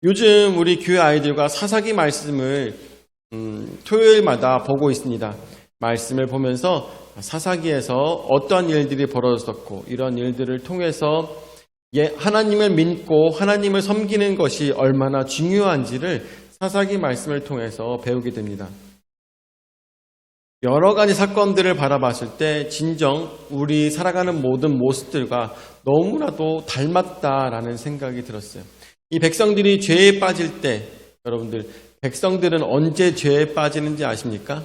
요즘 우리 교회 아이들과 사사기 말씀을 토요일마다 보고 있습니다. 말씀을 보면서 사사기에서 어떠한 일들이 벌어졌었고 이런 일들을 통해서 하나님을 믿고 하나님을 섬기는 것이 얼마나 중요한지를 사사기 말씀을 통해서 배우게 됩니다. 여러 가지 사건들을 바라봤을 때 진정 우리 살아가는 모든 모습들과 너무나도 닮았다라는 생각이 들었어요. 이 백성들이 죄에 빠질 때, 여러분들, 백성들은 언제 죄에 빠지는지 아십니까?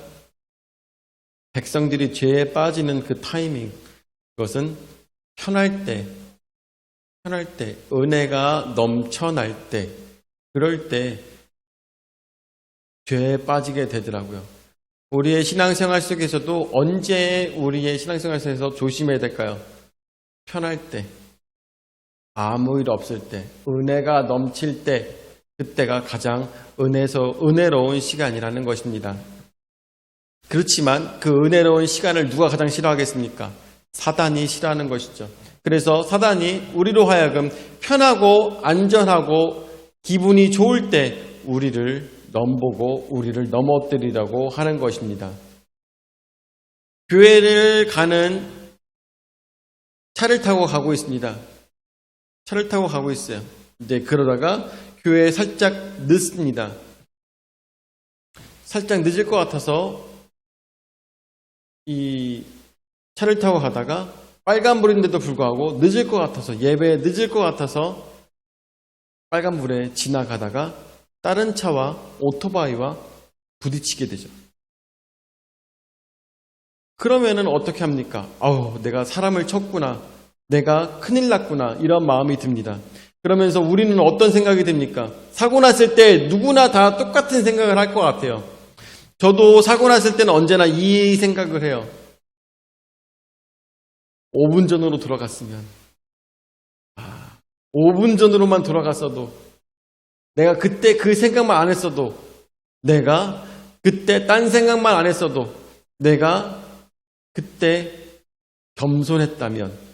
백성들이 죄에 빠지는 그 타이밍, 그것은 편할 때, 은혜가 넘쳐날 때, 그럴 때 죄에 빠지게 되더라고요. 우리의 신앙생활 속에서도 언제 우리의 신앙생활 속에서 조심해야 될까요? 편할 때, 아무 일 없을 때, 은혜가 넘칠 때, 그때가 가장 은혜로운 시간이라는 것입니다. 그렇지만 그 은혜로운 시간을 누가 가장 싫어하겠습니까? 사단이 싫어하는 것이죠. 그래서 사단이 우리로 하여금 편하고 안전하고 기분이 좋을 때 우리를 넘보고 우리를 넘어뜨리려고 하는 것입니다. 교회를 가는 차를 타고 가고 있습니다. 차를 타고 가고 있어요. 이제 그러다가 교회에 살짝 늦습니다. 살짝 늦을 것 같아서 이 차를 타고 가다가 빨간불인데도 불구하고 늦을 것 같아서 예배에 늦을 것 같아서 빨간불에 지나가다가 다른 차와 오토바이와 부딪히게 되죠. 그러면은 어떻게 합니까? 내가 사람을 쳤구나. 내가 큰일 났구나. 이런 마음이 듭니다. 그러면서 우리는 어떤 생각이 듭니까? 사고 났을 때 누구나 다 똑같은 생각을 할 것 같아요. 저도 사고 났을 때는 언제나 이 생각을 해요. 5분 전으로 돌아갔으면 5분 전으로만 돌아갔어도 내가 그때 그 생각만 안 했어도 내가 그때 딴 생각만 안 했어도 내가 그때 겸손했다면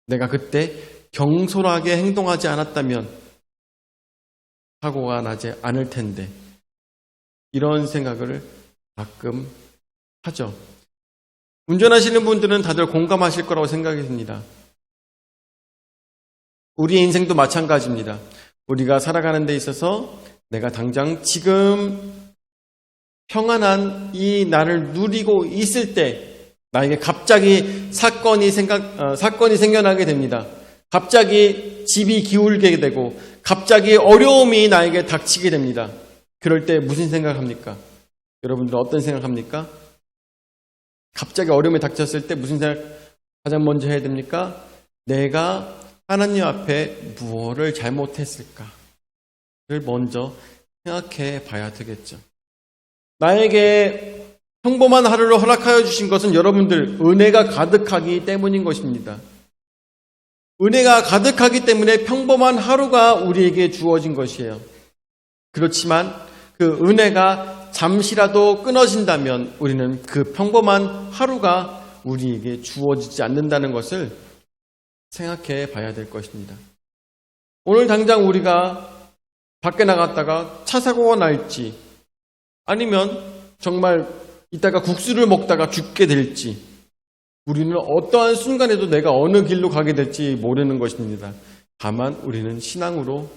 내가 그때 경솔하게 행동하지 않았다면 사고가 나지 않을 텐데 이런 생각을 가끔 하죠. 운전하시는 분들은 다들 공감하실 거라고 생각이 듭니다. 우리의 인생도 마찬가지입니다. 우리가 살아가는 데 있어서 내가 당장 지금 평안한 이 날을 누리고 있을 때 나에게 갑자기 사건이 생겨나게 됩니다. 갑자기 집이 기울게 되고 갑자기 어려움이 나에게 닥치게 됩니다. 그럴 때 무슨 생각합니까? 여러분들은 어떤 생각합니까? 갑자기 어려움이 닥쳤을 때 무슨 생각 가장 먼저 해야 됩니까? 내가 하나님 앞에 무엇을 잘못했을까를 먼저 생각해 봐야 되겠죠. 나에게 평범한 하루를 허락하여 주신 것은 여러분들 은혜가 가득하기 때문인 것입니다. 은혜가 가득하기 때문에 평범한 하루가 우리에게 주어진 것이에요. 그렇지만 그 은혜가 잠시라도 끊어진다면 우리는 그 평범한 하루가 우리에게 주어지지 않는다는 것을 생각해 봐야 될 것입니다. 오늘 당장 우리가 밖에 나갔다가 차 사고가 날지 아니면 정말 이따가 국수를 먹다가 죽게 될지 우리는 어떠한 순간에도 내가 어느 길로 가게 될지 모르는 것입니다. 다만 우리는 신앙으로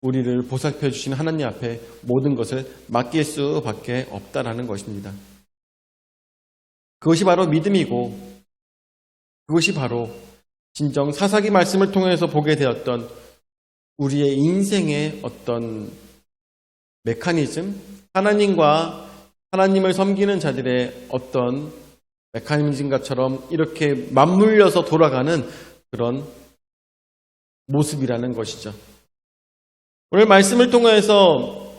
우리를 보살펴 주신 하나님 앞에 모든 것을 맡길 수밖에 없다라는 것입니다. 그것이 바로 믿음이고 그것이 바로 진정 사사기 말씀을 통해서 보게 되었던 우리의 인생의 어떤 메커니즘, 하나님과 하나님을 섬기는 자들의 어떤 메커니즘과처럼 이렇게 맞물려서 돌아가는 그런 모습이라는 것이죠. 오늘 말씀을 통해서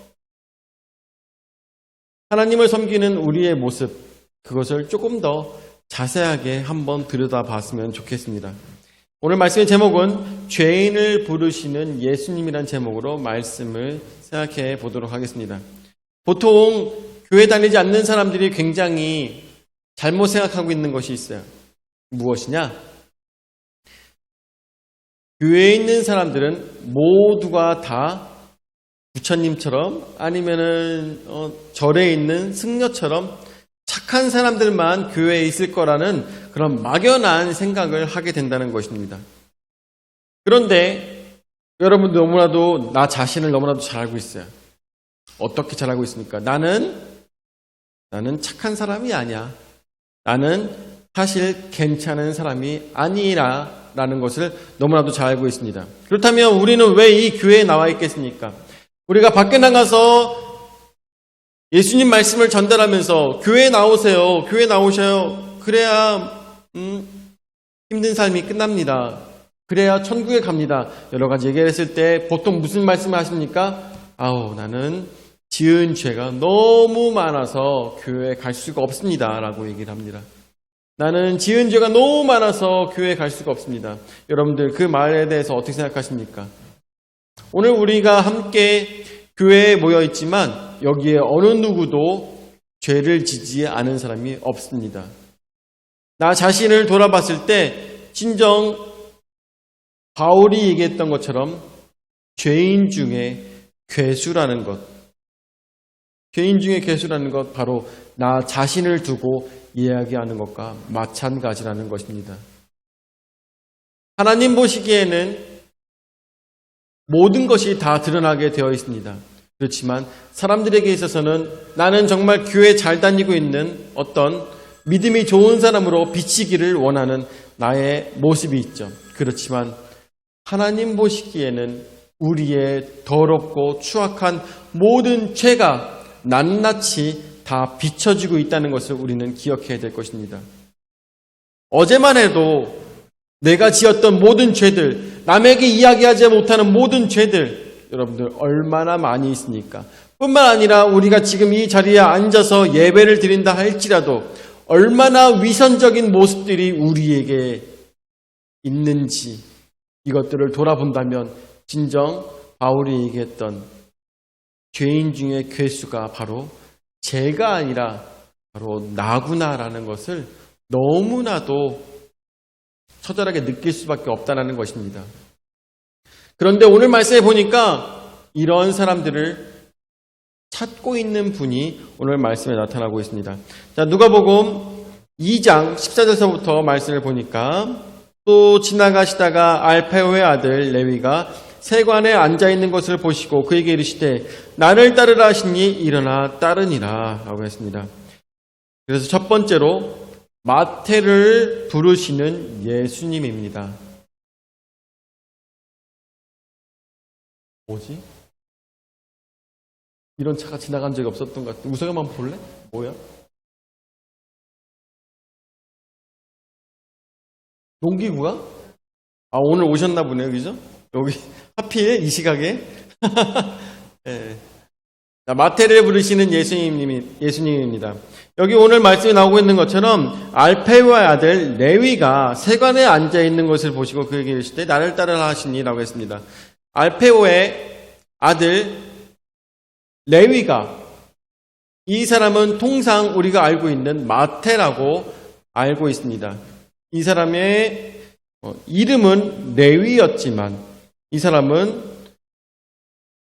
하나님을 섬기는 우리의 모습, 그것을 조금 더 자세하게 한번 들여다봤으면 좋겠습니다. 오늘 말씀의 제목은 죄인을 부르시는 예수님이란 제목으로 말씀을 생각해 보도록 하겠습니다. 보통 교회 다니지 않는 사람들이 굉장히 잘못 생각하고 있는 것이 있어요. 무엇이냐? 교회에 있는 사람들은 모두가 다 부처님처럼 아니면은 절에 있는 승려처럼 착한 사람들만 교회에 있을 거라는 그런 막연한 생각을 하게 된다는 것입니다. 그런데 여러분 너무나도 나 자신을 너무나도 잘 알고 있어요. 어떻게 잘 알고 있습니까? 나는 착한 사람이 아니야. 나는 사실 괜찮은 사람이 아니라라는 것을 너무나도 잘 알고 있습니다. 그렇다면 우리는 왜 이 교회에 나와 있겠습니까? 우리가 밖에 나가서 예수님 말씀을 전달하면서 교회에 나오세요. 교회에 나오셔요. 그래야 힘든 삶이 끝납니다. 그래야 천국에 갑니다. 여러 가지 얘기를 했을 때 보통 무슨 말씀을 하십니까? 나는 지은 죄가 너무 많아서 교회에 갈 수가 없습니다. 라고 얘기를 합니다. 나는 지은 죄가 너무 많아서 교회에 갈 수가 없습니다. 여러분들 그 말에 대해서 어떻게 생각하십니까? 오늘 우리가 함께 교회에 모여 있지만 여기에 어느 누구도 죄를 지지 않은 사람이 없습니다. 나 자신을 돌아봤을 때 진정 바울이 얘기했던 것처럼 죄인 중에 괴수라는 것, 죄인 중에 괴수라는 것 바로 나 자신을 두고 이야기하는 것과 마찬가지라는 것입니다. 하나님 보시기에는 모든 것이 다 드러나게 되어 있습니다. 그렇지만 사람들에게 있어서는 나는 정말 교회 잘 다니고 있는 어떤 믿음이 좋은 사람으로 비치기를 원하는 나의 모습이 있죠. 그렇지만 하나님 보시기에는 우리의 더럽고 추악한 모든 죄가 낱낱이 다 비춰지고 있다는 것을 우리는 기억해야 될 것입니다. 어제만 해도 내가 지었던 모든 죄들, 남에게 이야기하지 못하는 모든 죄들, 여러분들 얼마나 많이 있습니까? 뿐만 아니라 우리가 지금 이 자리에 앉아서 예배를 드린다 할지라도 얼마나 위선적인 모습들이 우리에게 있는지 이것들을 돌아본다면 진정 바울이 얘기했던 죄인 중에 괴수가 바로 죄가 아니라 바로 나구나라는 것을 너무나도 처절하게 느낄 수밖에 없다는 것입니다. 그런데 오늘 말씀에 보니까 이런 사람들을 찾고 있는 분이 오늘 말씀에 나타나고 있습니다. 자, 누가복음 2장 14절서부터 말씀을 보니까 또 지나가시다가 알페오의 아들 레위가 세관에 앉아있는 것을 보시고 그에게 이르시되 나를 따르라 하시니 일어나 따르니라 라고 했습니다. 그래서 첫 번째로 마태를 부르시는 예수님입니다. 뭐지? 이런 차가 지나간 적이 없었던 것 같아. 우석이 한번 볼래? 뭐야? 농기구가? 오늘 오셨나 보네요. 그죠? 여기 하필 이 시각에 네. 마태를 부르시는 예수님입니다. 여기 오늘 말씀이 나오고 있는 것처럼 알페오의 아들 레위가 세관에 앉아 있는 것을 보시고 그에게 이르시되 나를 따르라 하시니라고 했습니다. 알페오의 아들 레위가, 이 사람은 통상 우리가 알고 있는 마태라고 알고 있습니다. 이 사람의 이름은 레위였지만 이 사람은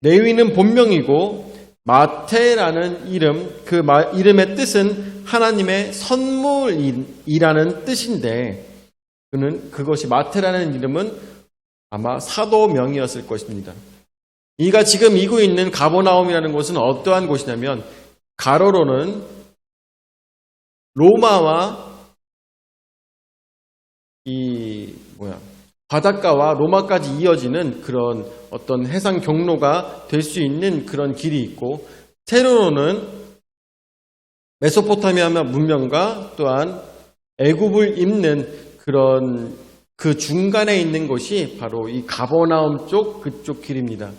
레위는 본명이고 마태라는 이름, 그 이름의 뜻은 하나님의 선물이라는 뜻인데 그것이 마태라는 이름은 아마 사도명이었을 것입니다. 이가 지금 이고 있는 가버나움이라는 곳은 어떠한 곳이냐면 가로로는 로마와 바닷가와 로마까지 이어지는 그런 어떤 해상 경로가 될 수 있는 그런 길이 있고, 세로로는 메소포타미아 문명과 또한 애굽을 잇는 그런 그 중간에 있는 곳이 바로 이 가버나움 그쪽 길입니다.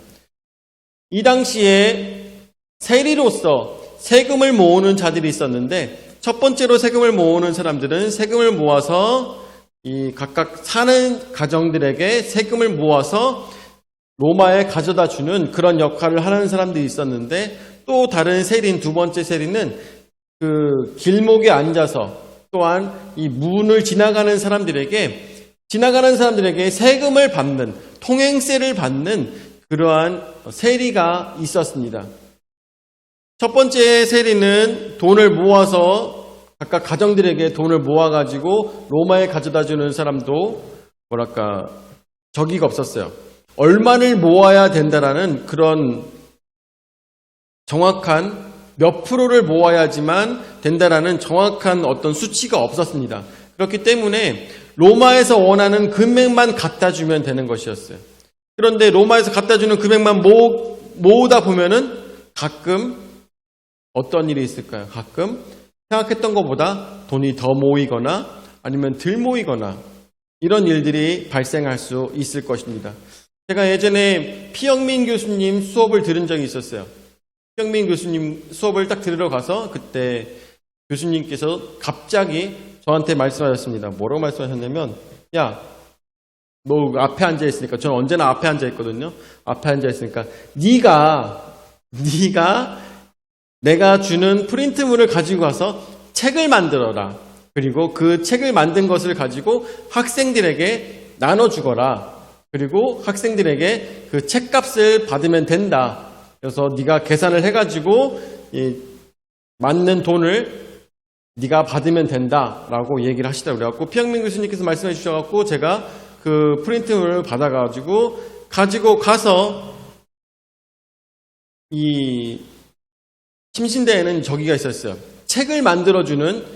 이 당시에 세리로서 세금을 모으는 자들이 있었는데, 첫 번째로 세금을 모으는 사람들은 세금을 모아서 이 각각 사는 가정들에게 세금을 모아서 로마에 가져다 주는 그런 역할을 하는 사람들이 있었는데, 또 다른 세리인 두 번째 세리는 그 길목에 앉아서 또한 이 문을 지나가는 사람들에게 세금을 받는, 통행세를 받는 그러한 세리가 있었습니다. 첫 번째 세리는 돈을 모아서 각각 가정들에게 돈을 모아가지고 로마에 가져다 주는 사람도 적의가 없었어요. 얼마를 모아야 된다라는 그런 정확한 몇 프로를 모아야지만 된다라는 정확한 어떤 수치가 없었습니다. 그렇기 때문에 로마에서 원하는 금액만 갖다 주면 되는 것이었어요. 그런데 로마에서 갖다 주는 금액만 모으다 보면은 가끔 어떤 일이 있을까요? 가끔 생각했던 것보다 돈이 더 모이거나 아니면 덜 모이거나 이런 일들이 발생할 수 있을 것입니다. 제가 예전에 피영민 교수님 수업을 들은 적이 있었어요. 피영민 교수님 수업을 딱 들으러 가서 그때 교수님께서 갑자기 저한테 말씀하셨습니다. 뭐라고 말씀하셨냐면, 야, 너 앞에 앉아 있으니까, 저는 언제나 앞에 앉아 있거든요. 앞에 앉아 있으니까 네가 내가 주는 프린트물을 가지고 가서 책을 만들어라. 그리고 그 책을 만든 것을 가지고 학생들에게 나눠주거라. 그리고 학생들에게 그 책값을 받으면 된다. 그래서 네가 계산을 해가지고 맞는 돈을 네가 받으면 된다라고 얘기를 하시더라고요. 그래갖고 피영민 교수님께서 말씀해 주셔갖고 제가 그 프린트물을 가지고 가서 이 침신대에는 저기가 있었어요. 책을 만들어주는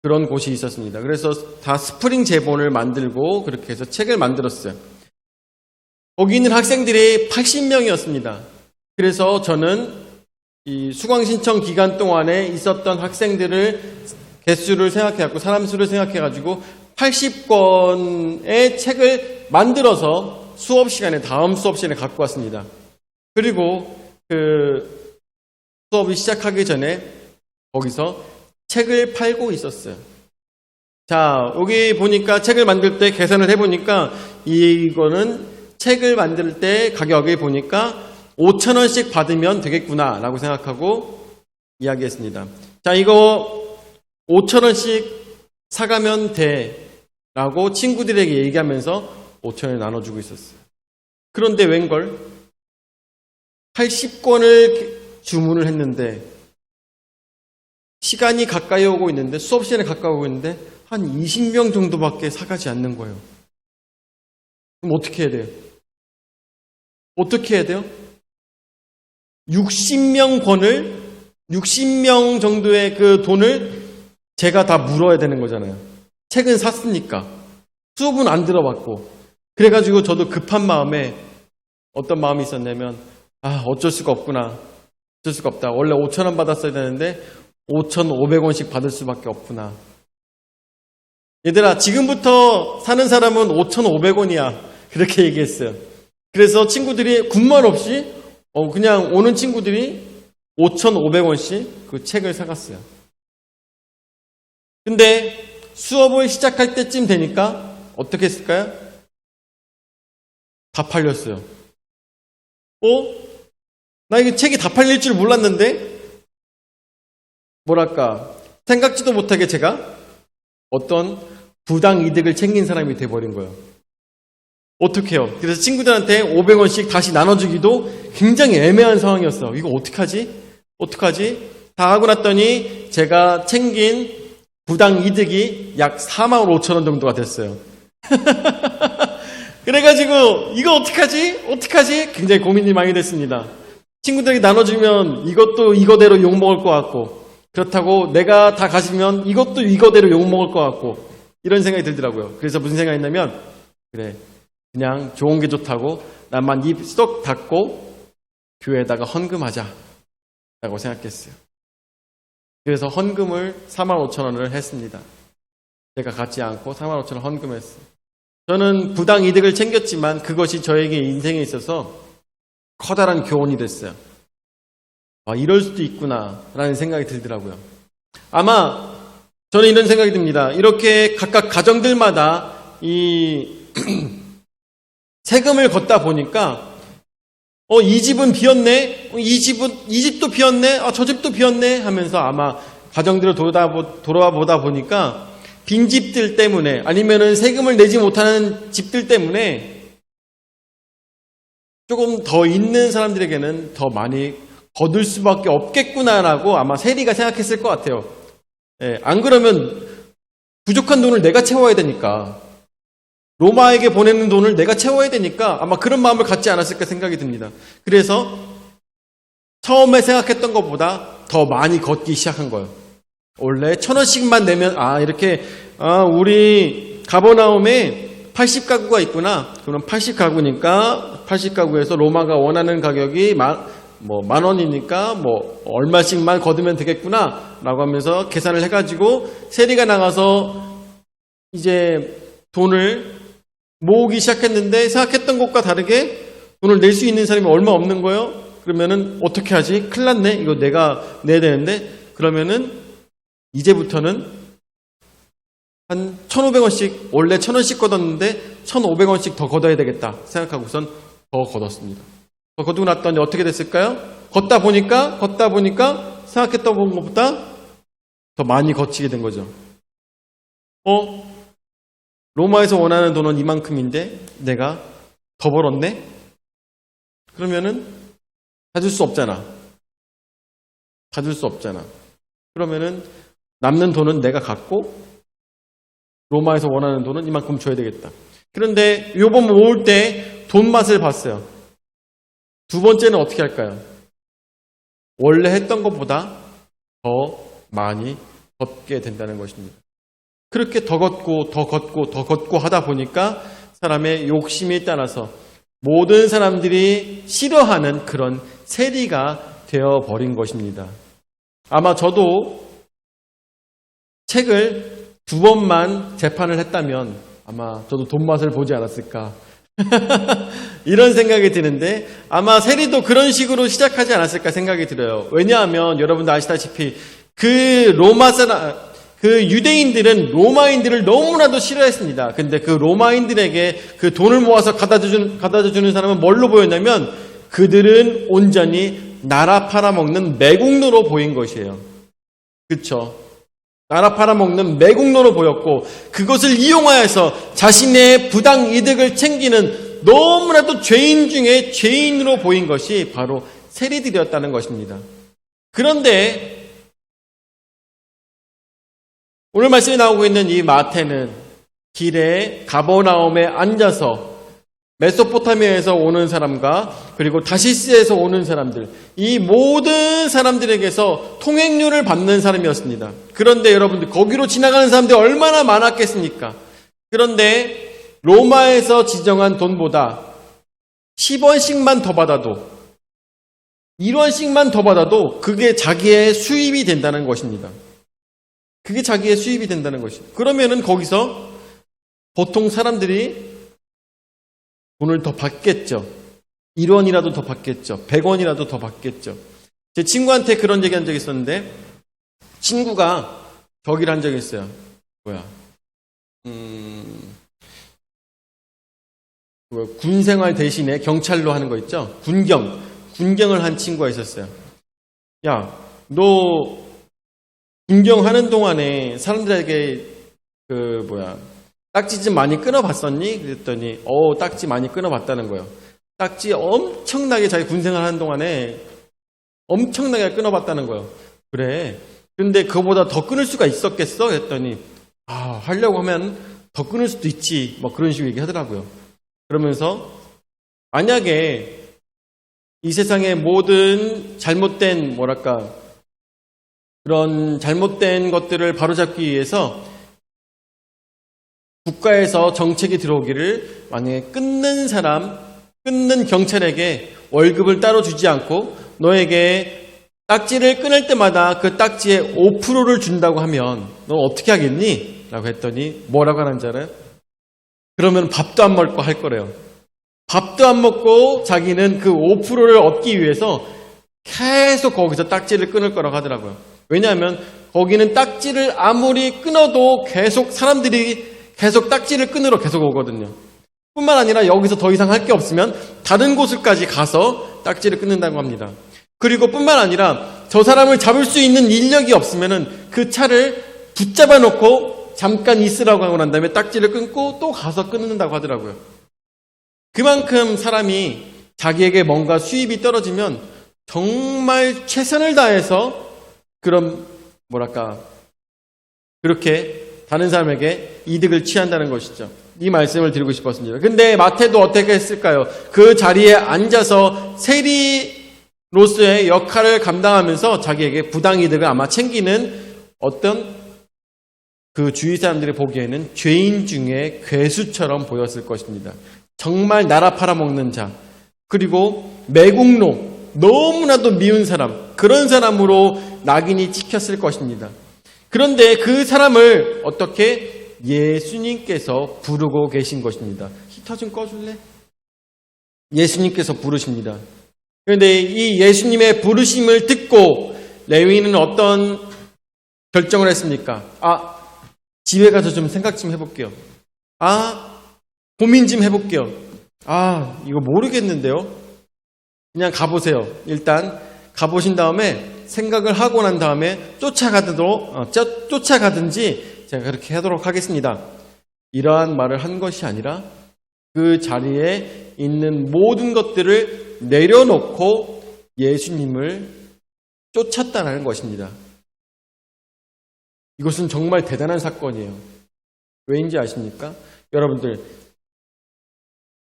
그런 곳이 있었습니다. 그래서 다 스프링 제본을 만들고 그렇게 해서 책을 만들었어요. 거기 있는 학생들이 80명이었습니다. 그래서 저는 이 수강 신청 기간 동안에 있었던 학생들을 개수를 생각해갖고 사람 수를 생각해가지고 80권의 책을 만들어서 다음 수업 시간에 갖고 왔습니다. 그리고 그 수업이 시작하기 전에 거기서 책을 팔고 있었어요. 자, 여기 보니까 책을 만들 때 계산을 해보니까 이거는 책을 만들 때 가격을 보니까 5,000원씩 받으면 되겠구나 라고 생각하고 이야기했습니다. 자, 이거 5,000원씩 사가면 돼 라고 친구들에게 얘기하면서 5,000원을 나눠주고 있었어요. 그런데 웬걸 80권을 주문을 했는데 시간이 가까이 오고 있는데 수업 시간에 가까이 오고 있는데 한 20명 정도밖에 사가지 않는 거예요. 그럼 어떻게 해야 돼요? 어떻게 해야 돼요? 60명 정도의 그 돈을 제가 다 물어야 되는 거잖아요. 책은 샀으니까. 수업은 안 들어봤고. 그래가지고 저도 급한 마음에 어떤 마음이 있었냐면, 어쩔 수가 없구나. 어쩔 수가 없다. 원래 5,000원 받았어야 되는데 5,500원씩 받을 수밖에 없구나. 얘들아, 지금부터 사는 사람은 5,500원이야. 그렇게 얘기했어요. 그래서 친구들이 군말 없이 그냥 오는 친구들이 5,500원씩 그 책을 사갔어요. 근데 수업을 시작할 때쯤 되니까 어떻게 했을까요? 다 팔렸어요. 나 이게 책이 다 팔릴 줄 몰랐는데 생각지도 못하게 제가 어떤 부당 이득을 챙긴 사람이 돼버린 거예요. 어떻게 해요? 그래서 친구들한테 500원씩 다시 나눠주기도 굉장히 애매한 상황이었어요. 이거 어떡하지? 다 하고 났더니 제가 챙긴 부당 이득이 약 45,000원 정도가 됐어요. 그래가지고 이거 어떡하지? 굉장히 고민이 많이 됐습니다. 친구들에게 나눠주면 이것도 이거대로 욕먹을 것 같고 그렇다고 내가 다 가지면 이것도 이거대로 욕먹을 것 같고 이런 생각이 들더라고요. 그래서 무슨 생각이 했냐면 그냥 좋은 게 좋다고 나만 입 쏙 닫고 교회에다가 헌금하자 라고 생각했어요. 그래서 헌금을 45,000원을 했습니다. 제가 갖지 않고 45,000원 헌금했어요. 저는 부당 이득을 챙겼지만 그것이 저에게 인생에 있어서 커다란 교훈이 됐어요. 이럴 수도 있구나 라는 생각이 들더라고요. 아마 저는 이런 생각이 듭니다. 이렇게 각각 가정들마다 이 세금을 걷다 보니까 이 집은 비었네, 이 집도 비었네, 저 집도 비었네 하면서 아마 가정들을 돌아보다 보니까 빈집들 때문에 아니면은 세금을 내지 못하는 집들 때문에 조금 더 있는 사람들에게는 더 많이 거둘 수밖에 없겠구나라고 아마 세리가 생각했을 것 같아요. 예, 안 그러면 부족한 돈을 내가 채워야 되니까, 로마에게 보내는 돈을 내가 채워야 되니까 아마 그런 마음을 갖지 않았을까 생각이 듭니다. 그래서 처음에 생각했던 것보다 더 많이 걷기 시작한 거예요. 원래 1,000원씩만 내면 이렇게 우리 가버나움에 80가구가 있구나. 그럼 80가구니까 80가구에서 로마가 원하는 가격이 만 원이니까 얼마씩만 거두면 되겠구나 라고 하면서 계산을 해가지고 세리가 나가서 이제 돈을 모으기 시작했는데, 생각했던 것과 다르게 돈을 낼 수 있는 사람이 얼마 없는 거예요. 그러면은 어떻게 하지? 큰일 났네. 이거 내가 내야 되는데. 그러면은 이제부터는 한 1,500원씩, 원래 1,000원씩 걷었는데 1,500원씩 더 걷어야 되겠다 생각하고선 더 걷었습니다. 더 걷고 났더니 어떻게 됐을까요? 걷다 보니까 생각했던 것보다 더 많이 걷히게 된 거죠. 로마에서 원하는 돈은 이만큼인데 내가 더 벌었네? 그러면은 가질 수 없잖아. 그러면은 남는 돈은 내가 갖고 로마에서 원하는 돈은 이만큼 줘야 되겠다. 그런데 요번 모을 때 돈 맛을 봤어요. 두 번째는 어떻게 할까요? 원래 했던 것보다 더 많이 걷게 된다는 것입니다. 그렇게 더 걷고 하다 보니까 사람의 욕심에 따라서 모든 사람들이 싫어하는 그런 세리가 되어버린 것입니다. 아마 저도 책을 2번만 재판을 했다면 아마 저도 돈 맛을 보지 않았을까 이런 생각이 드는데, 아마 세리도 그런 식으로 시작하지 않았을까 생각이 들어요. 왜냐하면 여러분도 아시다시피 그 유대인들은 로마인들을 너무나도 싫어했습니다. 근데 그 로마인들에게 그 돈을 모아서 갖다 주는 사람은 뭘로 보였냐면, 그들은 온전히 나라 팔아먹는 매국노로 보인 것이에요. 그렇죠? 나라 팔아먹는 매국노로 보였고, 그것을 이용하여서 자신의 부당 이득을 챙기는 너무나도 죄인 중에 죄인으로 보인 것이 바로 세리들이었다는 것입니다. 그런데 오늘 말씀에 나오고 있는 이 마태는 길에 가버나움에 앉아서 메소포타미아에서 오는 사람과 그리고 다시스에서 오는 사람들, 이 모든 사람들에게서 통행료를 받는 사람이었습니다. 그런데 여러분들, 거기로 지나가는 사람들이 얼마나 많았겠습니까? 그런데 로마에서 지정한 돈보다 10원씩만 더 받아도, 1원씩만 더 받아도 그게 자기의 수입이 된다는 것입니다. 그게 자기의 수입이 된다는 것입니다. 그러면은 거기서 보통 사람들이 돈을 더 받겠죠. 1원이라도 더 받겠죠. 100원이라도 더 받겠죠. 제 친구한테 그런 얘기 한 적이 있었는데, 친구가 저기를 한 적이 있어요. 군생활 대신에 경찰로 하는 거 있죠? 군경을 한 친구가 있었어요. 야, 너 군경하는 동안에 사람들에게 딱지 좀 많이 끊어봤었니? 그랬더니 딱지 많이 끊어봤다는 거예요. 딱지 엄청나게 자기 군생활 하는 동안에 엄청나게 끊어봤다는 거예요. 그래. 근데 그거보다 더 끊을 수가 있었겠어? 그랬더니 하려고 하면 더 끊을 수도 있지. 그런 식으로 얘기하더라고요. 그러면서 만약에 이 세상의 모든 잘못된 그런 잘못된 것들을 바로잡기 위해서 국가에서 정책이 들어오기를, 만약에 끊는 경찰에게 월급을 따로 주지 않고 너에게 딱지를 끊을 때마다 그 딱지에 5%를 준다고 하면 너 어떻게 하겠니? 라고 했더니 뭐라고 하는지 알아요? 그러면 밥도 안 먹고 할 거래요. 밥도 안 먹고 자기는 그 5%를 얻기 위해서 계속 거기서 딱지를 끊을 거라고 하더라고요. 왜냐하면 거기는 딱지를 아무리 끊어도 사람들이 계속 딱지를 끊으러 계속 오거든요. 뿐만 아니라 여기서 더 이상 할 게 없으면 다른 곳을까지 가서 딱지를 끊는다고 합니다. 그리고 뿐만 아니라 저 사람을 잡을 수 있는 인력이 없으면은 그 차를 붙잡아 놓고 잠깐 있으라고 하고 난 다음에 딱지를 끊고 또 가서 끊는다고 하더라고요. 그만큼 사람이 자기에게 뭔가 수입이 떨어지면 정말 최선을 다해서 그렇게 다른 사람에게 이득을 취한다는 것이죠. 이 말씀을 드리고 싶었습니다. 근데 마태도 어떻게 했을까요? 그 자리에 앉아서 세리로서의 역할을 감당하면서 자기에게 부당이득을 아마 챙기는 어떤 그 주위 사람들이 보기에는 죄인 중에 괴수처럼 보였을 것입니다. 정말 나라 팔아먹는 자, 그리고 매국노, 너무나도 미운 사람, 그런 사람으로 낙인이 찍혔을 것입니다. 그런데 그 사람을 어떻게 예수님께서 부르고 계신 것입니다. 히터 좀 꺼줄래? 예수님께서 부르십니다. 그런데 이 예수님의 부르심을 듣고 레위인은 어떤 결정을 했습니까? 집에 가서 좀 생각 좀 해볼게요. 고민 좀 해볼게요. 이거 모르겠는데요. 그냥 가보세요. 일단 가보신 다음에 생각을 하고 난 다음에 쫓아가든지 제가 그렇게 하도록 하겠습니다. 이러한 말을 한 것이 아니라 그 자리에 있는 모든 것들을 내려놓고 예수님을 쫓았다는 것입니다. 이것은 정말 대단한 사건이에요. 왜인지 아십니까? 여러분들,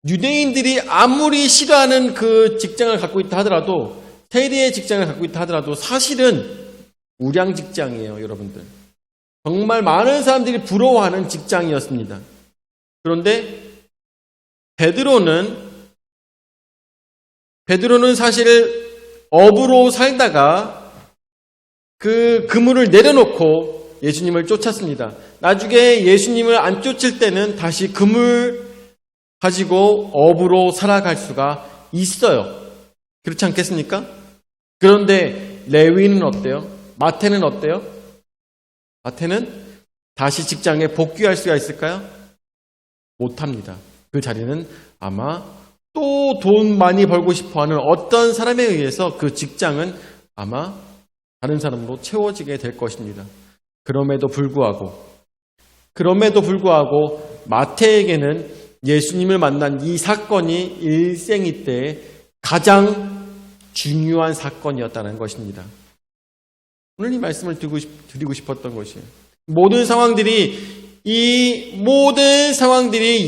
유대인들이 아무리 싫어하는 그 직장을 갖고 있다 하더라도, 세리의 직장을 갖고 있다 하더라도 사실은 우량 직장이에요, 여러분들. 정말 많은 사람들이 부러워하는 직장이었습니다. 그런데 베드로는 사실 업으로 살다가 그 그물을 내려놓고 예수님을 쫓았습니다. 나중에 예수님을 안 쫓을 때는 다시 그물 가지고 업으로 살아갈 수가 있어요. 그렇지 않겠습니까? 그런데 레위는 어때요? 마태는 어때요? 마태는 다시 직장에 복귀할 수가 있을까요? 못합니다. 그 자리는 아마 또 돈 많이 벌고 싶어하는 어떤 사람에 의해서 그 직장은 아마 다른 사람으로 채워지게 될 것입니다. 그럼에도 불구하고 마태에게는 예수님을 만난 이 사건이 일생이 때에 가장 중요한 사건이었다는 것입니다. 오늘 이 말씀을 드리고 싶었던 것이에요. 모든 상황들이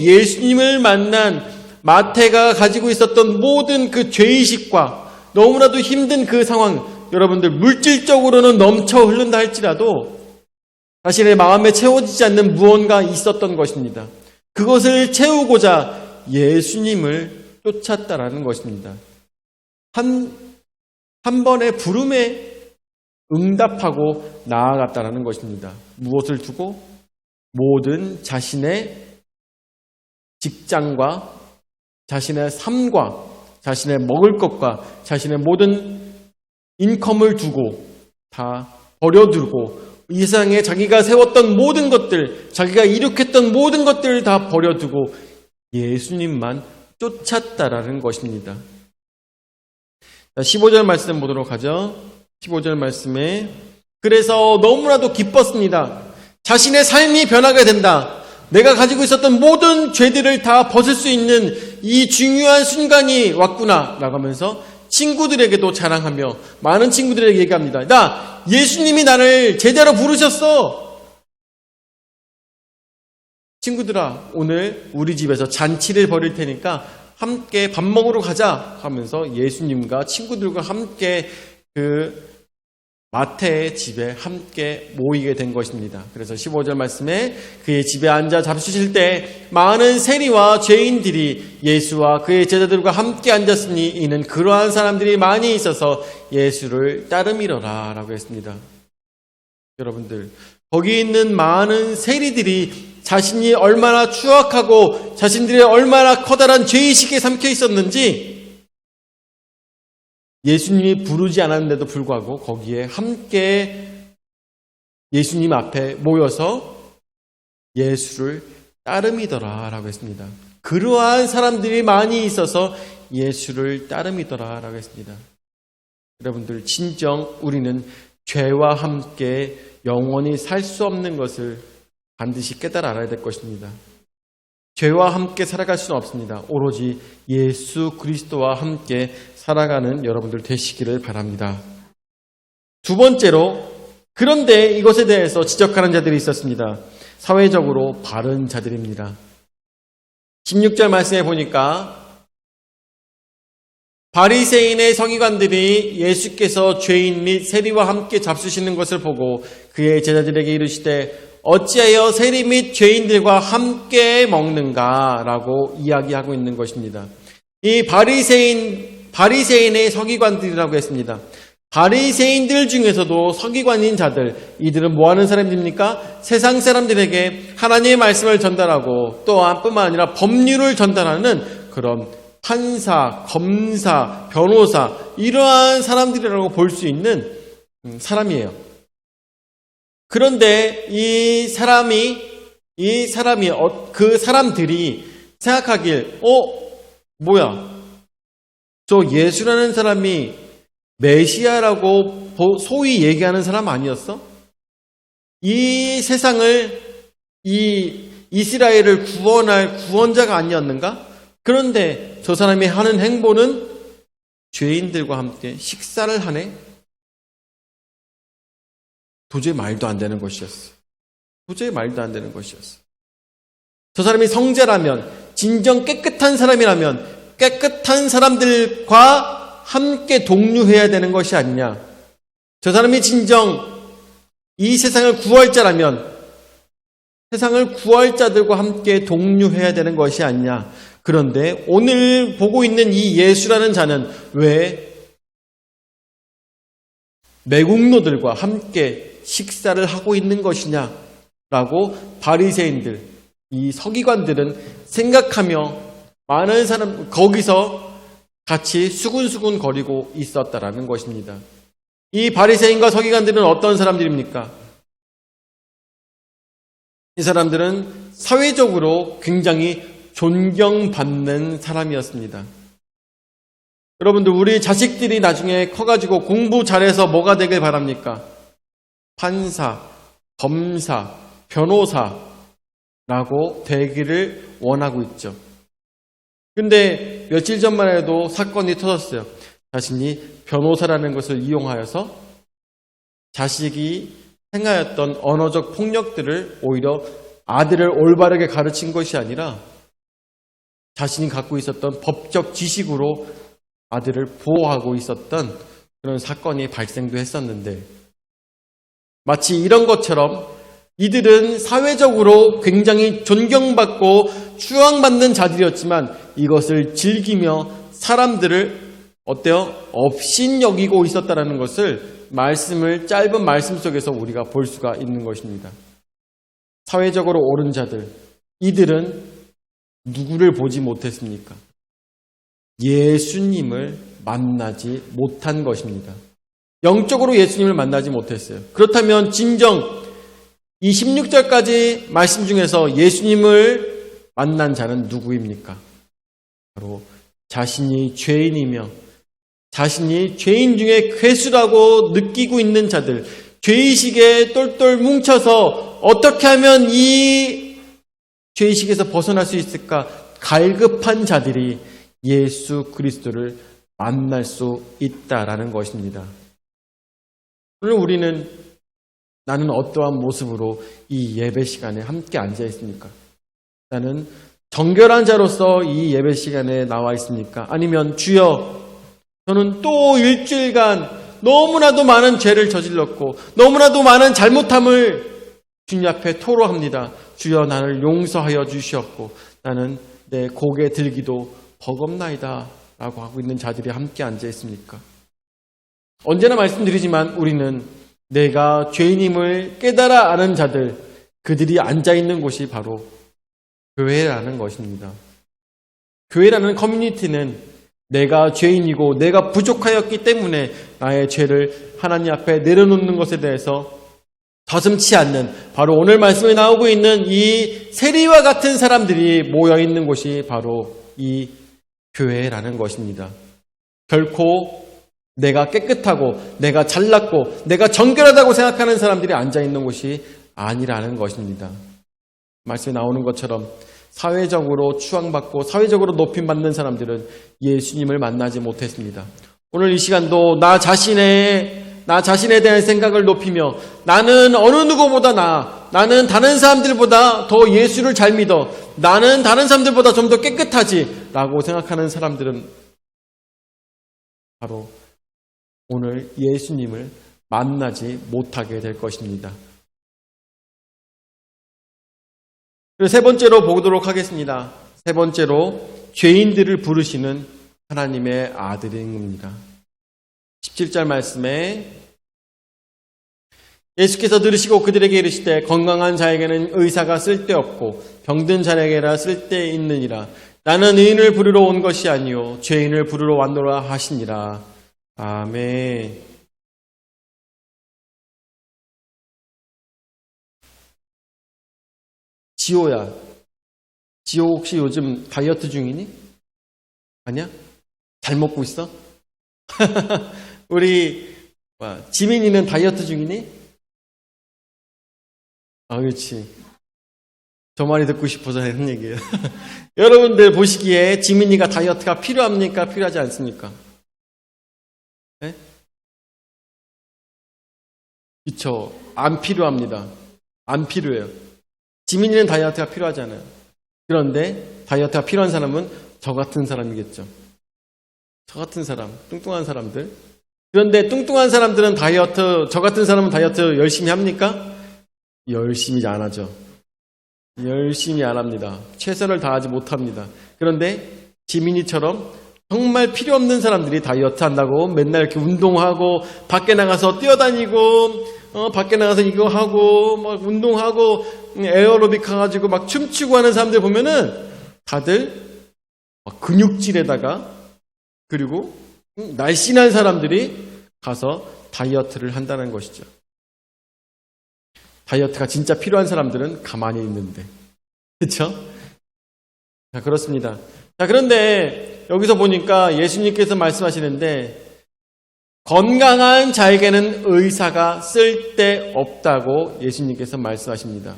예수님을 만난 마태가 가지고 있었던 모든 그 죄의식과 너무나도 힘든 그 상황, 여러분들 물질적으로는 넘쳐 흐른다 할지라도 자신의 마음에 채워지지 않는 무언가 있었던 것입니다. 그것을 채우고자 예수님을 쫓았다라는 것입니다. 한 번의 부름에 응답하고 나아갔다라는 것입니다. 무엇을 두고? 모든 자신의 직장과 자신의 삶과 자신의 먹을 것과 자신의 모든 인컴을 두고 다 버려두고 이 세상에 자기가 세웠던 모든 것들, 자기가 이룩했던 모든 것들을 다 버려두고 예수님만 쫓았다라는 것입니다. 15절 말씀 보도록 하죠. 15절 말씀에 그래서 너무나도 기뻤습니다. 자신의 삶이 변하게 된다. 내가 가지고 있었던 모든 죄들을 다 벗을 수 있는 이 중요한 순간이 왔구나 라고 하면서 친구들에게도 자랑하며 많은 친구들에게 얘기합니다. 나 예수님이 나를 제자로 부르셨어. 친구들아, 오늘 우리 집에서 잔치를 벌일 테니까 함께 밥 먹으러 가자 하면서 예수님과 친구들과 함께 그 마태의 집에 함께 모이게 된 것입니다. 그래서 15절 말씀에 그의 집에 앉아 잡수실 때 많은 세리와 죄인들이 예수와 그의 제자들과 함께 앉았으니 이는 그러한 사람들이 많이 있어서 예수를 따름이러라 라고 했습니다. 여러분들, 거기 있는 많은 세리들이 자신이 얼마나 추악하고 자신들의 얼마나 커다란 죄의식에 삼켜 있었는지 예수님이 부르지 않았는데도 불구하고 거기에 함께 예수님 앞에 모여서 예수를 따름이더라 라고 했습니다. 그러한 사람들이 많이 있어서 예수를 따름이더라 라고 했습니다. 여러분들, 진정 우리는 죄와 함께 영원히 살 수 없는 것을 반드시 깨달아 알아야 될 것입니다. 죄와 함께 살아갈 수는 없습니다. 오로지 예수 그리스도와 함께 살아가는 여러분들 되시기를 바랍니다. 두 번째로, 그런데 이것에 대해서 지적하는 자들이 있었습니다. 사회적으로 바른 자들입니다. 16절 말씀에 보니까 바리새인의 서기관들이 예수께서 죄인 및 세리와 함께 잡수시는 것을 보고 그의 제자들에게 이르시되 어찌하여 세리 및 죄인들과 함께 먹는가? 라고 이야기하고 있는 것입니다. 이 바리새인의 서기관들이라고 했습니다. 바리새인들 중에서도 서기관인 자들, 이들은 뭐하는 사람들입니까? 세상 사람들에게 하나님의 말씀을 전달하고 또한 뿐만 아니라 법률을 전달하는 그런 판사, 검사, 변호사, 이러한 사람들이라고 볼 수 있는 사람이에요. 그런데 그 사람들이 생각하길, 뭐야? 저 예수라는 사람이 메시아라고 소위 얘기하는 사람 아니었어? 이 세상을, 이 이스라엘을 구원할 구원자가 아니었는가? 그런데 저 사람이 하는 행보는 죄인들과 함께 식사를 하네? 도저히 말도 안 되는 것이었어. 도저히 말도 안 되는 것이었어. 저 사람이 성자라면, 진정 깨끗한 사람이라면 깨끗한 사람들과 함께 동류해야 되는 것이 아니냐. 저 사람이 진정 이 세상을 구할 자라면 세상을 구할 자들과 함께 동류해야 되는 것이 아니냐. 그런데 오늘 보고 있는 이 예수라는 자는 왜 매국노들과 함께 식사를 하고 있는 것이냐라고 바리새인들, 이 서기관들은 생각하며 많은 사람 거기서 같이 수군수군 거리고 있었다라는 것입니다. 이 바리새인과 서기관들은 어떤 사람들입니까? 이 사람들은 사회적으로 굉장히 존경받는 사람이었습니다. 여러분들, 우리 자식들이 나중에 커가지고 공부 잘해서 뭐가 되길 바랍니까? 판사, 검사, 변호사라고 되기를 원하고 있죠. 근데 며칠 전만 해도 사건이 터졌어요. 자신이 변호사라는 것을 이용하여서 자식이 행하였던 언어적 폭력들을 오히려 아들을 올바르게 가르친 것이 아니라 자신이 갖고 있었던 법적 지식으로 아들을 보호하고 있었던 그런 사건이 발생도 했었는데, 마치 이런 것처럼 이들은 사회적으로 굉장히 존경받고 추앙받는 자들이었지만 이것을 즐기며 사람들을 업신여기고 있었다는 것을 짧은 말씀 속에서 우리가 볼 수가 있는 것입니다. 사회적으로 옳은 자들, 이들은 누구를 보지 못했습니까? 예수님을 만나지 못한 것입니다. 영적으로 예수님을 만나지 못했어요. 그렇다면 진정 이 16절까지 말씀 중에서 예수님을 만난 자는 누구입니까? 바로 자신이 죄인이며 자신이 죄인 중에 괴수라고 느끼고 있는 자들, 죄의식에 똘똘 뭉쳐서 어떻게 하면 이 죄의식에서 벗어날 수 있을까 갈급한 자들이 예수 그리스도를 만날 수 있다라는 것입니다. 오늘 우리는 나는 어떠한 모습으로 이 예배 시간에 함께 앉아 있습니까? 나는 정결한 자로서 이 예배 시간에 나와 있습니까? 아니면 주여, 저는 또 일주일간 너무나도 많은 죄를 저질렀고 너무나도 많은 잘못함을 주님 앞에 토로합니다. 주여, 나를 용서하여 주시옵고 나는 내 고개 들기도 버겁나이다 라고 하고 있는 자들이 함께 앉아 있습니까? 언제나 말씀드리지만 우리는 내가 죄인임을 깨달아 아는 자들, 그들이 앉아 있는 곳이 바로 교회라는 것입니다. 교회라는 커뮤니티는 내가 죄인이고 내가 부족하였기 때문에 나의 죄를 하나님 앞에 내려놓는 것에 대해서 더듬치 않는, 바로 오늘 말씀에 나오고 있는 이 세리와 같은 사람들이 모여있는 곳이 바로 이 교회라는 것입니다. 결코 내가 깨끗하고 내가 잘났고 내가 정결하다고 생각하는 사람들이 앉아있는 곳이 아니라는 것입니다. 말씀에 나오는 것처럼 사회적으로 추앙받고 사회적으로 높임받는 사람들은 예수님을 만나지 못했습니다. 오늘 이 시간도 나 자신에 대한 생각을 높이며 나는 어느 누구보다 나는 다른 사람들보다 더 예수를 잘 믿어, 나는 다른 사람들보다 좀 더 깨끗하지 라고 생각하는 사람들은 바로 오늘 예수님을 만나지 못하게 될 것입니다. 그리고 세 번째로 보도록 하겠습니다. 세 번째로 죄인들을 부르시는 하나님의 아들인 겁니다. 17절 말씀에 예수께서 들으시고 그들에게 이르시되 건강한 자에게는 의사가 쓸데없고 병든 자에게라 쓸데있느니라. 나는 의인을 부르러 온 것이 아니요 죄인을 부르러 왔노라 하시니라. 아멘. 지호야, 지호 혹시 요즘 다이어트 중이니? 아니야? 잘 먹고 있어? 우리 지민이는 다이어트 중이니? 아, 그렇지. 저 말이 듣고 싶어서 하는 얘기예요. 여러분들 보시기에 지민이가 다이어트가 필요합니까? 필요하지 않습니까? 네? 그쵸. 안 필요합니다. 안 필요해요. 지민이는 다이어트가 필요하잖아요. 그런데 다이어트가 필요한 사람은 저 같은 사람이겠죠. 저 같은 사람, 뚱뚱한 사람들. 그런데 뚱뚱한 사람들은 저 같은 사람은 다이어트 열심히 합니까? 열심히 안 하죠. 열심히 안 합니다. 최선을 다하지 못합니다. 그런데 지민이처럼 정말 필요 없는 사람들이 다이어트 한다고 맨날 이렇게 운동하고 밖에 나가서 뛰어다니고 밖에 나가서 이거 하고 막 운동하고 에어로빅 가가지고 막 춤추고 하는 사람들 보면은 다들 근육질에다가 그리고 날씬한 사람들이 가서 다이어트를 한다는 것이죠. 다이어트가 진짜 필요한 사람들은 가만히 있는데. 그렇죠? 자, 그렇습니다. 자, 그런데 여기서 보니까 예수님께서 말씀하시는데 건강한 자에게는 의사가 쓸데없다고 예수님께서 말씀하십니다.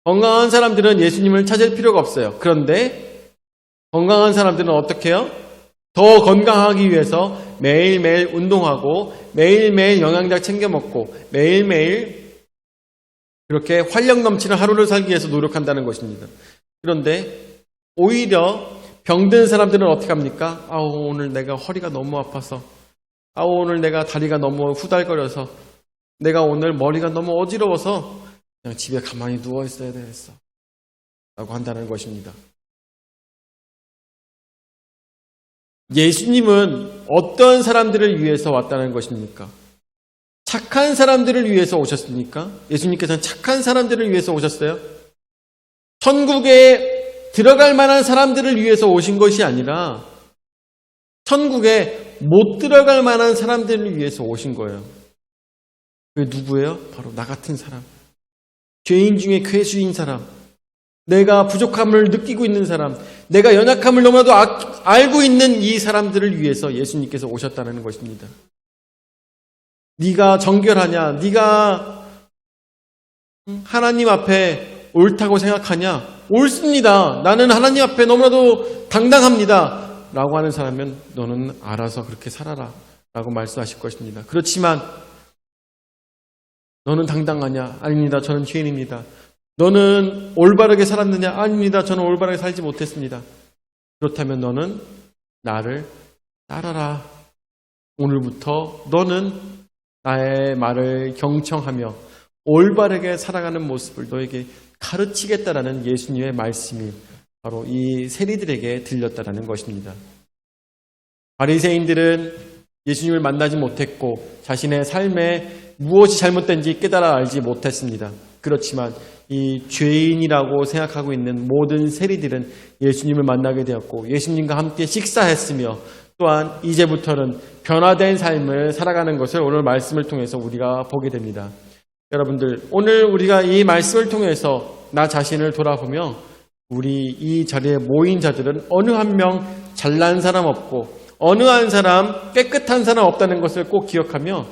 건강한 사람들은 예수님을 찾을 필요가 없어요. 그런데 건강한 사람들은 어떻게 해요? 더 건강하기 위해서 매일매일 운동하고 매일매일 영양제 챙겨 먹고 매일매일 그렇게 활력 넘치는 하루를 살기 위해서 노력한다는 것입니다. 그런데 오히려 병든 사람들은 어떻게 합니까? 아우, 오늘 내가 허리가 너무 아파서, 아우, 오늘 내가 다리가 너무 후달거려서, 내가 오늘 머리가 너무 어지러워서 그냥 집에 가만히 누워 있어야 되겠어 라고 한다는 것입니다. 예수님은 어떤 사람들을 위해서 왔다는 것입니까? 착한 사람들을 위해서 오셨습니까? 예수님께서는 착한 사람들을 위해서 오셨어요? 천국에 들어갈 만한 사람들을 위해서 오신 것이 아니라 천국에 못 들어갈 만한 사람들을 위해서 오신 거예요. 그게 누구예요? 바로 나 같은 사람. 죄인 중에 괴수인 사람. 내가 부족함을 느끼고 있는 사람. 내가 연약함을 너무나도 알고 있는 이 사람들을 위해서 예수님께서 오셨다는 것입니다. 네가 정결하냐? 네가 하나님 앞에 옳다고 생각하냐? 옳습니다. 나는 하나님 앞에 너무나도 당당합니다. 라고 하는 사람은 너는 알아서 그렇게 살아라 라고 말씀하실 것입니다. 그렇지만 너는 당당하냐? 아닙니다. 저는 죄인입니다. 너는 올바르게 살았느냐? 아닙니다. 저는 올바르게 살지 못했습니다. 그렇다면 너는 나를 따라라. 오늘부터 너는 나의 말을 경청하며 올바르게 살아가는 모습을 너에게 가르치겠다라는 예수님의 말씀이 바로 이 세리들에게 들렸다라는 것입니다. 바리새인들은 예수님을 만나지 못했고 자신의 삶에 무엇이 잘못된지 깨달아 알지 못했습니다. 그렇지만 이 죄인이라고 생각하고 있는 모든 세리들은 예수님을 만나게 되었고 예수님과 함께 식사했으며 또한 이제부터는 변화된 삶을 살아가는 것을 오늘 말씀을 통해서 우리가 보게 됩니다. 여러분들, 오늘 우리가 이 말씀을 통해서 나 자신을 돌아보며 우리 이 자리에 모인 자들은 어느 한 명 잘난 사람 없고 어느 한 사람 깨끗한 사람 없다는 것을 꼭 기억하며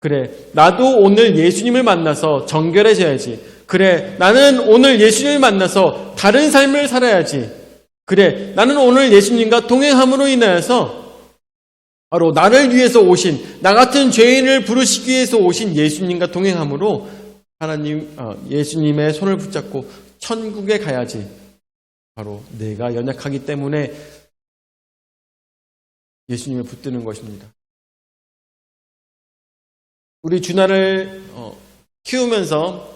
그래, 나도 오늘 예수님을 만나서 정결해져야지. 그래, 나는 오늘 예수님을 만나서 다른 삶을 살아야지. 그래, 나는 오늘 예수님과 동행함으로 인하여서 바로 나를 위해서 오신, 나 같은 죄인을 부르시기 위해서 오신 예수님과 동행함으로 예수님의 손을 붙잡고 천국에 가야지. 바로 내가 연약하기 때문에 예수님을 붙드는 것입니다. 우리 준하를 키우면서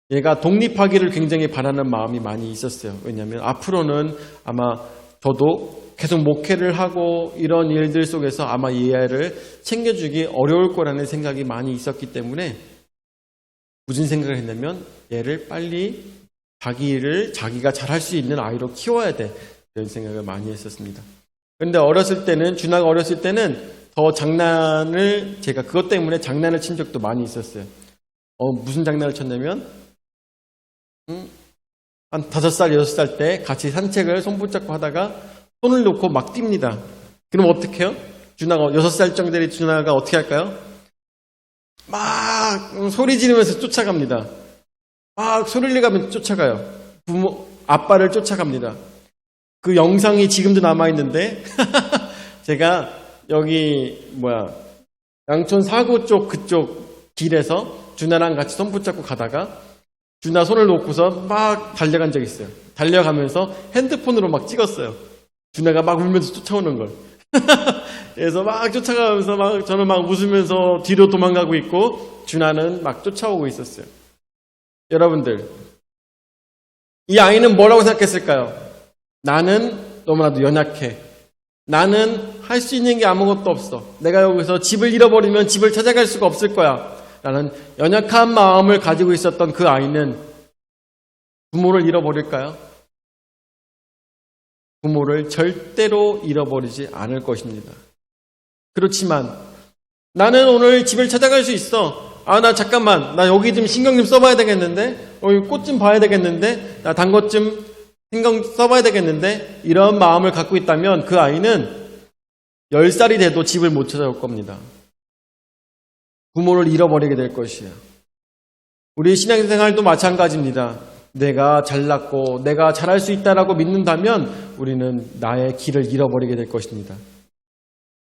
얘가 독립하기를 굉장히 바라는 마음이 많이 있었어요. 왜냐하면 앞으로는 아마 저도 계속 목회를 하고 이런 일들 속에서 아마 이 아이를 챙겨주기 어려울 거라는 생각이 많이 있었기 때문에 무슨 생각을 했냐면 얘를 빨리 자기 일을 자기가 잘할 수 있는 아이로 키워야 돼. 이런 생각을 많이 했었습니다. 그런데 준하가 어렸을 때는 더 제가 그것 때문에 장난을 친 적도 많이 있었어요. 무슨 장난을 쳤냐면 한 5살, 6살 때 같이 산책을 손 붙잡고 하다가 손을 놓고 막 뜁니다. 그럼 어떻게 해요? 6살 정도 되는 준하가 어떻게 할까요? 막 소리 지르면서 쫓아갑니다. 막 소리를 가면서 쫓아가요. 아빠를 쫓아갑니다. 그 영상이 지금도 남아있는데 제가 여기 양촌 사구 쪽 그쪽 길에서 준하랑 같이 손 붙잡고 가다가 준하 손을 놓고서 막 달려간 적이 있어요. 달려가면서 핸드폰으로 막 찍었어요. 준하가 막 울면서 쫓아오는 걸. 그래서 막 쫓아가면서 저는 막 웃으면서 뒤로 도망가고 있고 준하는 막 쫓아오고 있었어요. 여러분들, 이 아이는 뭐라고 생각했을까요? 나는 너무나도 연약해. 나는 할 수 있는 게 아무것도 없어. 내가 여기서 집을 잃어버리면 집을 찾아갈 수가 없을 거야. 라는 연약한 마음을 가지고 있었던 그 아이는 부모를 잃어버릴까요? 부모를 절대로 잃어버리지 않을 것입니다. 그렇지만 나는 오늘 집을 찾아갈 수 있어. 나 여기 좀 신경 좀 써봐야 되겠는데, 여기 꽃 좀 봐야 되겠는데, 나 단 것 좀 신경 써봐야 되겠는데, 이런 마음을 갖고 있다면 그 아이는 10살이 돼도 집을 못 찾아올 겁니다. 부모를 잃어버리게 될 것이에요. 우리 신앙생활도 마찬가지입니다. 내가 잘났고 내가 잘할 수 있다라고 믿는다면 우리는 나의 길을 잃어버리게 될 것입니다.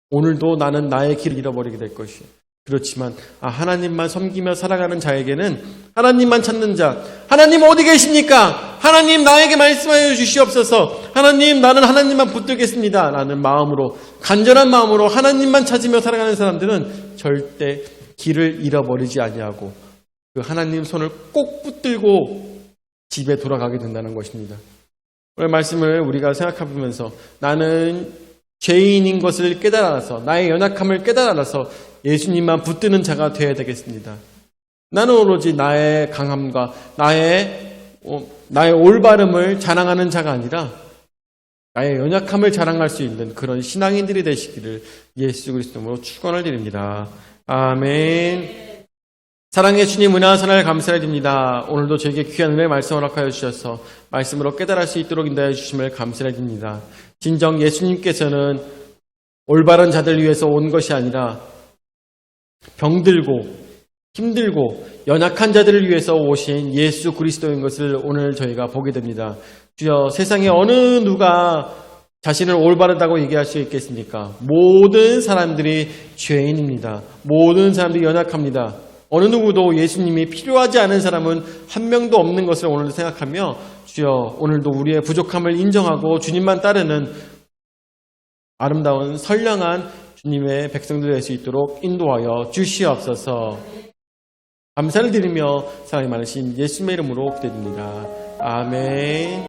오늘도 나는 나의 길을 잃어버리게 될 것이에요. 그렇지만 하나님만 섬기며 살아가는 자에게는 하나님만 찾는 자, 하나님 어디 계십니까? 하나님 나에게 말씀하여 주시옵소서. 하나님 나는 하나님만 붙들겠습니다 라는 마음으로, 간절한 마음으로 하나님만 찾으며 살아가는 사람들은 절대 길을 잃어버리지 아니하고 그 하나님 손을 꼭 붙들고 집에 돌아가게 된다는 것입니다. 오늘 말씀을 우리가 생각해보면서 나는 죄인인 것을 깨달아서, 나의 연약함을 깨달아서 예수님만 붙드는 자가 되어야 되겠습니다. 나는 오로지 나의 강함과 나의 올바름을 자랑하는 자가 아니라 나의 연약함을 자랑할 수 있는 그런 신앙인들이 되시기를 예수 그리스도로 축원을 드립니다. 아멘. 사랑의 주님, 은혜와 선을 감사를 드립니다. 오늘도 저에게 귀한 은혜의 말씀을 허락하여 주셔서 말씀으로 깨달을 수 있도록 인도하여 주심을 감사를 드립니다. 진정 예수님께서는 올바른 자들 위해서 온 것이 아니라 병들고 힘들고 연약한 자들을 위해서 오신 예수 그리스도인 것을 오늘 저희가 보게 됩니다. 주여, 세상에 어느 누가 자신을 올바르다고 얘기할 수 있겠습니까? 모든 사람들이 죄인입니다. 모든 사람들이 연약합니다. 어느 누구도 예수님이 필요하지 않은 사람은 한 명도 없는 것을 오늘 생각하며 주여, 오늘도 우리의 부족함을 인정하고 주님만 따르는 아름다운 선량한 주님의 백성들 될 수 있도록 인도하여 주시옵소서. 감사를 드리며 사랑이 많으신 예수님의 이름으로 기도드립니다. 아멘.